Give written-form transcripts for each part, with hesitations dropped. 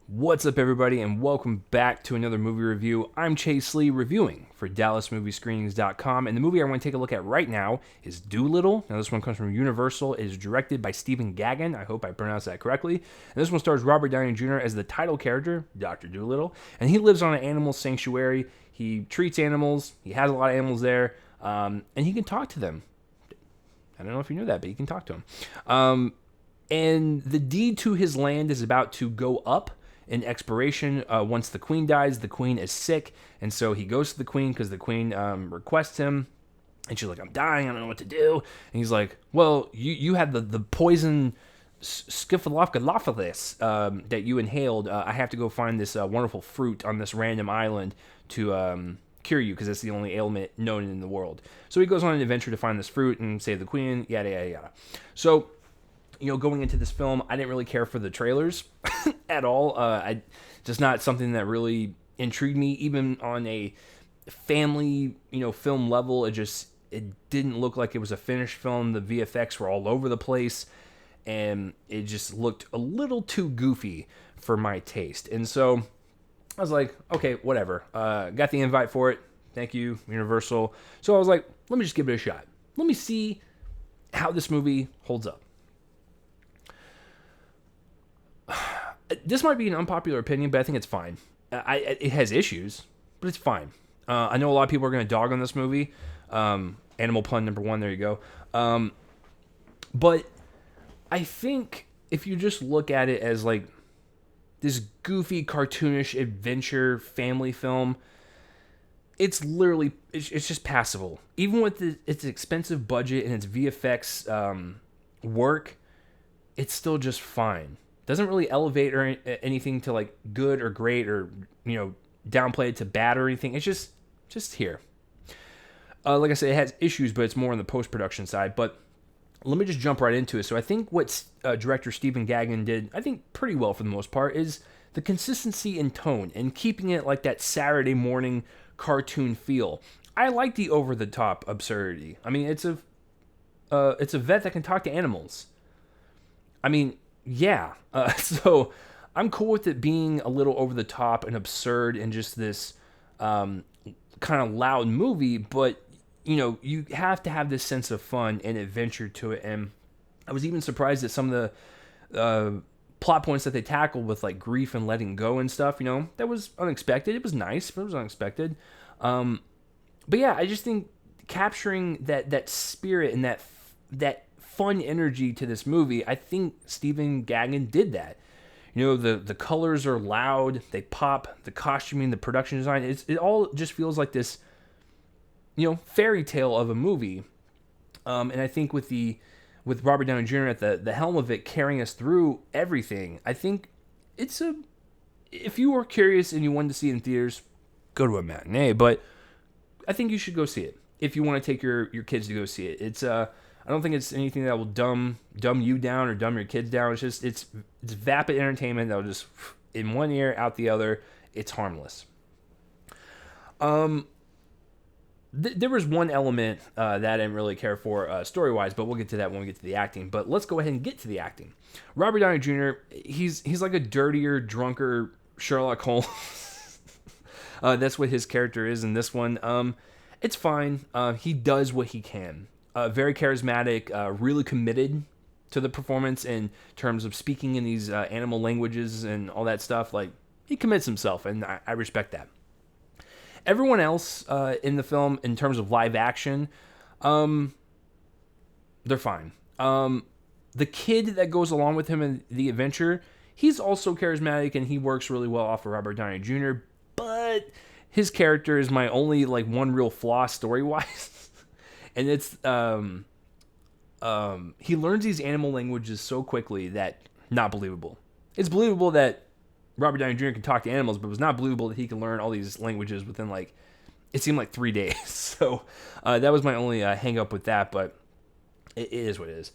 What's up, everybody, and welcome back to another movie review. I'm Chase Lee, reviewing for DallasMovieScreenings.com, and the movie I want to take a look at right now is Dolittle. Now, this one comes from Universal. It is directed by Stephen Gaghan. I hope I pronounced that correctly. And this one stars Robert Downey Jr. as the title character, Dr. Dolittle, and he lives on an animal sanctuary. He treats animals. He has a lot of animals there, and he can talk to them. I don't know if you knew that, but he can talk to them. And the deed to his land is about to go up in expiration once the queen dies. The queen is sick, and so he goes to the queen because the queen requests him, and she's like, I'm dying, I don't know what to do. And he's like, well, you had the poison Scyphalophilus that you inhaled. I have to go find this wonderful fruit on this random island to cure you, because it's the only ailment known in the world. So he goes on an adventure to find this fruit and save the queen, yada, yada, yada. So, going into this film, I didn't really care for the trailers at all. Just not something that really intrigued me, even on a family, film level. It didn't look like it was a finished film. The VFX were all over the place, and it just looked a little too goofy for my taste. And so I was like, okay, whatever. Got the invite for it. Thank you, Universal. So I was like, let me just give it a shot. Let me see how this movie holds up. This might be an unpopular opinion, but I think it's fine. It has issues, but it's fine. I know a lot of people are going to dog on this movie. Animal pun number one, there you go. But I think if you just look at it as like this goofy, cartoonish adventure family film, it's just passable. Even with its expensive budget and its VFX work, it's still just fine. Doesn't really elevate or anything to like good or great or downplay it to bad or anything. It's just here. Like I said, it has issues, but it's more on the post-production side. But let me just jump right into it. So I think what director Stephen Gaghan did, I think pretty well for the most part, is the consistency in tone and keeping it like that Saturday morning cartoon feel. I like the over-the-top absurdity. I mean, it's a vet that can talk to animals. I mean, yeah. So I'm cool with it being a little over the top and absurd and just this kind of loud movie, but you have to have this sense of fun and adventure to it. And I was even surprised at some of the plot points that they tackled with like grief and letting go and stuff. That was unexpected. It was nice, but it was unexpected. But yeah, I just think capturing that spirit and that fun energy to this movie, I think Stephen Gaghan did that. The colors are loud, they pop, the costuming, the production design, it all just feels like this, fairy tale of a movie. And I think with Robert Downey Jr. at the helm of it, carrying us through everything, I think if you were curious and you wanted to see it in theaters, go to a matinee, but I think you should go see it if you want to take your kids to go see it. I don't think it's anything that will dumb you down or dumb your kids down. It's just it's vapid entertainment that will just in one ear out the other. It's harmless. There was one element that I didn't really care for story wise, but we'll get to that when we get to the acting. But let's go ahead and get to the acting. Robert Downey Jr. He's like a dirtier, drunker Sherlock Holmes. That's what his character is in this one. It's fine. He does what he can. Very charismatic, really committed to the performance in terms of speaking in these animal languages and all that stuff. Like, he commits himself, and I respect that. Everyone else in the film, in terms of live action, they're fine. The kid that goes along with him in the adventure, he's also charismatic, and he works really well off of Robert Downey Jr., but his character is my only, like, one real flaw story-wise. And it's, he learns these animal languages so quickly that not believable. It's believable that Robert Downey Jr. can talk to animals, but it was not believable that he can learn all these languages within it seemed like 3 days. So that was my only hang up with that, but it is what it is.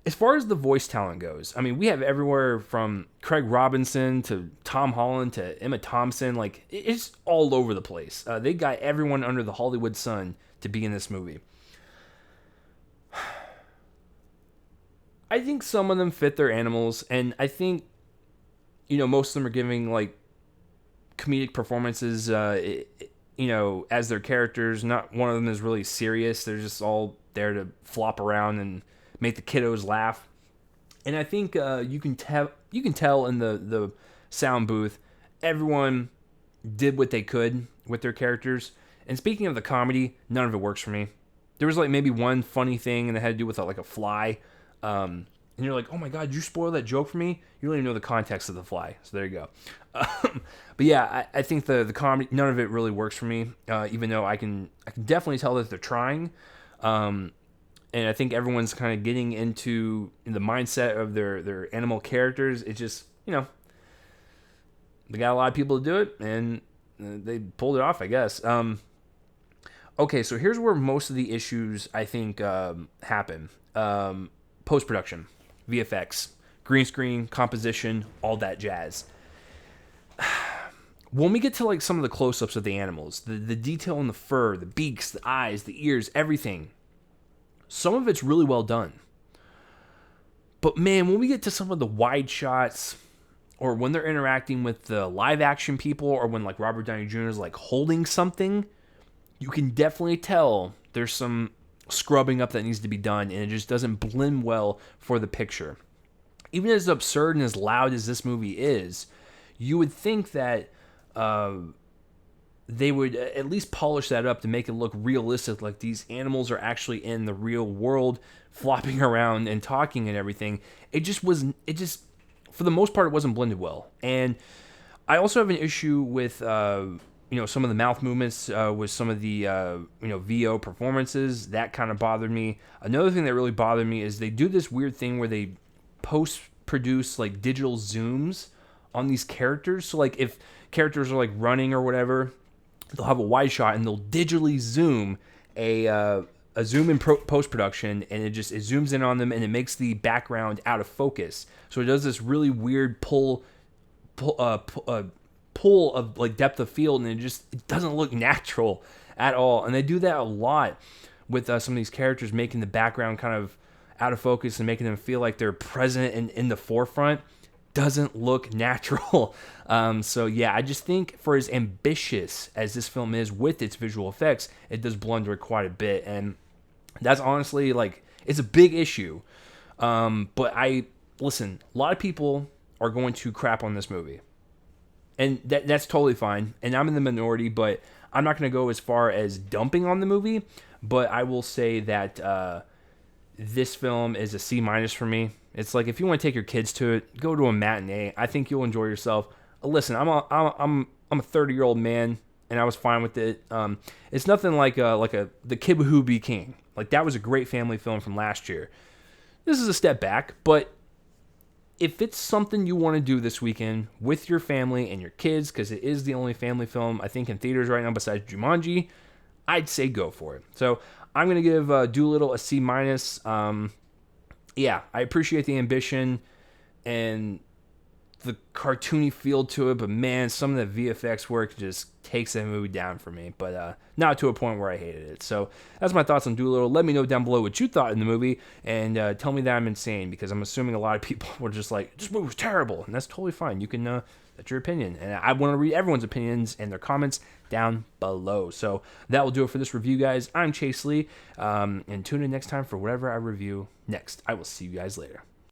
As far as the voice talent goes, I mean, we have everywhere from Craig Robinson to Tom Holland to Emma Thompson. Like, it's all over the place. They got everyone under the Hollywood sun to be in this movie. I think some of them fit their animals, and I think most of them are giving like comedic performances, as their characters. Not one of them is really serious. They're just all there to flop around and make the kiddos laugh. And I think you can tell in the sound booth, everyone did what they could with their characters. And speaking of the comedy, none of it works for me. There was like maybe one funny thing, and it had to do with like a fly. And you're like, oh my god, did you spoil that joke for me? You don't even know the context of the fly. So there you go. But yeah, I think the comedy, none of it really works for me. Even though I can definitely tell that they're trying. And I think everyone's kind of getting into the mindset of their animal characters. It just, they got a lot of people to do it, and they pulled it off, I guess. Okay, so here's where most of the issues, I think, happen. Post-production, VFX, green screen, composition, all that jazz. When we get to like some of the close-ups of the animals, the detail in the fur, the beaks, the eyes, the ears, everything, some of it's really well done. But man, when we get to some of the wide shots, or when they're interacting with the live action people, or when like Robert Downey Jr. is like holding something, you can definitely tell there's some scrubbing up that needs to be done, and it just doesn't blend well for the picture. Even as absurd and as loud as this movie is, you would think that they would at least polish that up to make it look realistic, like these animals are actually in the real world, flopping around and talking and everything. It just, for the most part, it wasn't blended well. And I also have an issue with some of the mouth movements with some of the VO performances. That kind of bothered me. Another thing that really bothered me is they do this weird thing where they post-produce like digital zooms on these characters. So like if characters are like running or whatever, they'll have a wide shot and they'll digitally zoom a zoom in post-production, and it zooms in on them, and it makes the background out of focus. So it does this really weird pull of like depth of field, and it doesn't look natural at all. And they do that a lot with some of these characters, making the background kind of out of focus and making them feel like they're present and in the forefront. Doesn't look natural. So yeah, I just think for as ambitious as this film is with its visual effects, it does blunder quite a bit, and that's honestly like, it's a big issue. But listen, a lot of people are going to crap on this movie. And that's totally fine. And I'm in the minority, but I'm not going to go as far as dumping on the movie. But I will say that this film is a C- for me. It's like, if you want to take your kids to it, go to a matinee. I think you'll enjoy yourself. Listen, I'm a 30-year-old man, and I was fine with it. It's nothing like The Kid Who Be King. Like, that was a great family film from last year. This is a step back, but if it's something you want to do this weekend with your family and your kids, because it is the only family film, I think, in theaters right now besides Jumanji, I'd say go for it. So I'm going to give Dolittle a C-. Yeah, I appreciate the ambition and the cartoony feel to it, but man, some of the VFX work just takes that movie down for me, but not to a point where I hated it. So that's my thoughts on Dolittle. Let me know down below what you thought in the movie, and tell me that I'm insane, because I'm assuming a lot of people were just like, this movie was terrible, and that's totally fine. You can, that's your opinion, and I want to read everyone's opinions and their comments down below. So that will do it for this review, guys. I'm Chase Lee, and tune in next time for whatever I review next. I will see you guys later.